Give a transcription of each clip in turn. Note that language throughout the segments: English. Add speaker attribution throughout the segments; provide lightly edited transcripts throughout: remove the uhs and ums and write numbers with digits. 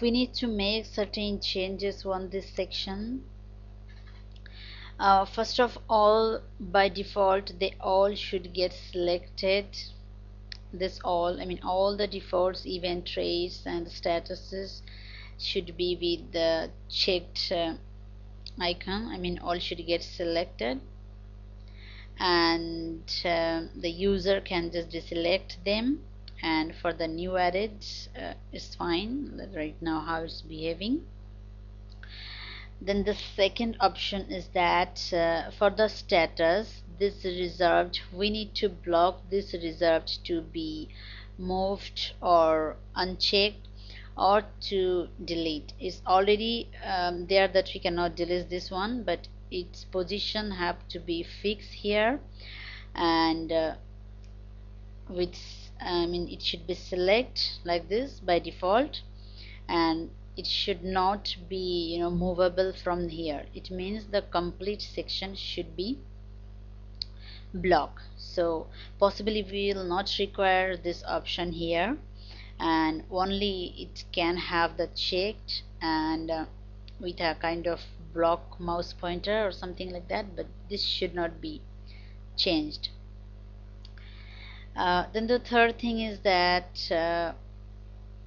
Speaker 1: we need to make certain changes on this section. First of all, by default they all should get selected. This all, I mean all the defaults, event trace and statuses should be with the checked icon. I mean all should get selected, and the user can just deselect them, and for the new added it's fine right now how it's behaving. Then the second option is that for the status, this reserved, we need to block this reserved to be moved or unchecked or to delete. It's already there that we cannot delete this one, but its position have to be fixed here, and with I mean it should be select like this by default, and it should not be movable from here. It means the complete section should be block. So possibly we will not require this option here, and only it can have the checked and with a kind of block mouse pointer or something like that, but this should not be changed. Then the third thing is that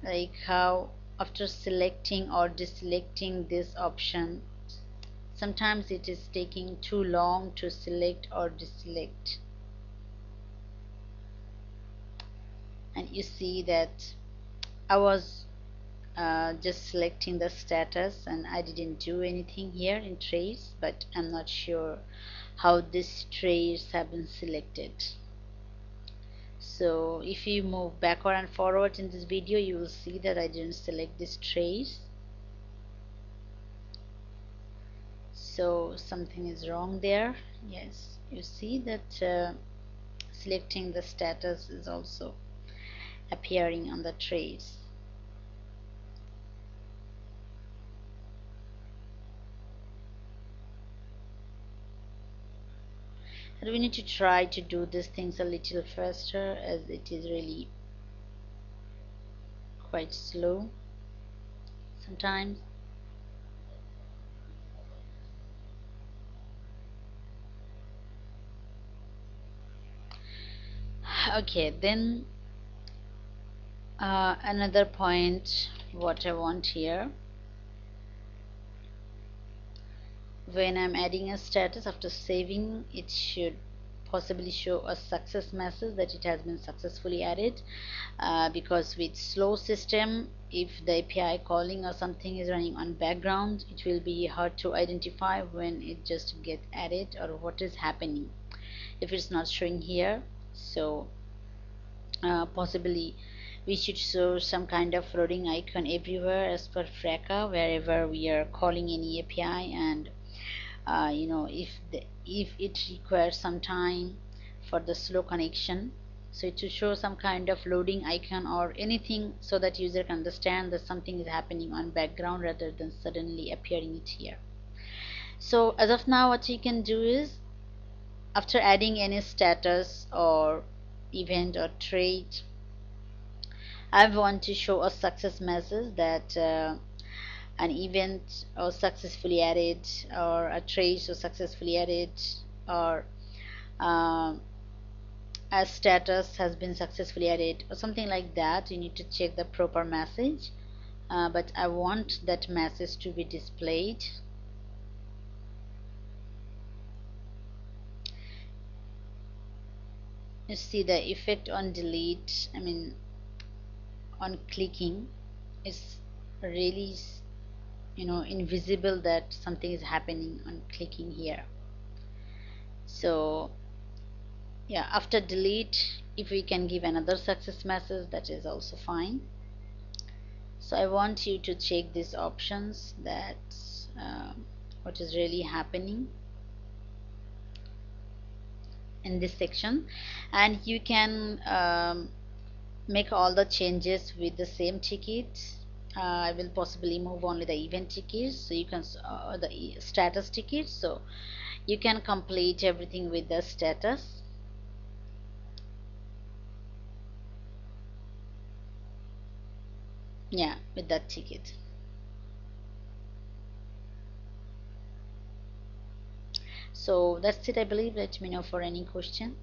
Speaker 1: like how after selecting or deselecting this option, sometimes it is taking too long to select or deselect, and you see that I was just selecting the status and I didn't do anything here in trace, but I'm not sure how this trace have been selected. So if you move backward and forward in this video, you will see that I didn't select this trace. So something is wrong there. Yes, you see that selecting the status is also appearing on the trace. And we need to try to do these things a little faster, as it is really quite slow sometimes. Okay, then another point what I want here, when I'm adding a status, after saving it should possibly show a success message that it has been successfully added, because with slow system, if the API calling or something is running on background, it will be hard to identify when it just get added or what is happening if it's not showing here. So possibly we should show some kind of loading icon everywhere as per Fracka wherever we are calling any API, and if it requires some time for the slow connection, so it should show some kind of loading icon or anything so that user can understand that something is happening on background rather than suddenly appearing it here. So as of now, what you can do is, after adding any status or event or trait, I want to show a success message that an event or successfully added, or a trace or successfully added, or a status has been successfully added or something like that. You need to check the proper message, but I want that message to be displayed. You see the effect on delete, I mean on clicking, is really invisible that something is happening on clicking here. So yeah, after delete, if we can give another success message, that is also fine. So I want you to check these options, that what is really happening in this section, and you can make all the changes with the same ticket. I will possibly move only the event tickets, so you can the status tickets, so you can complete everything with the status. yeah, with that ticket. So that's it, I believe. Let me know for any question.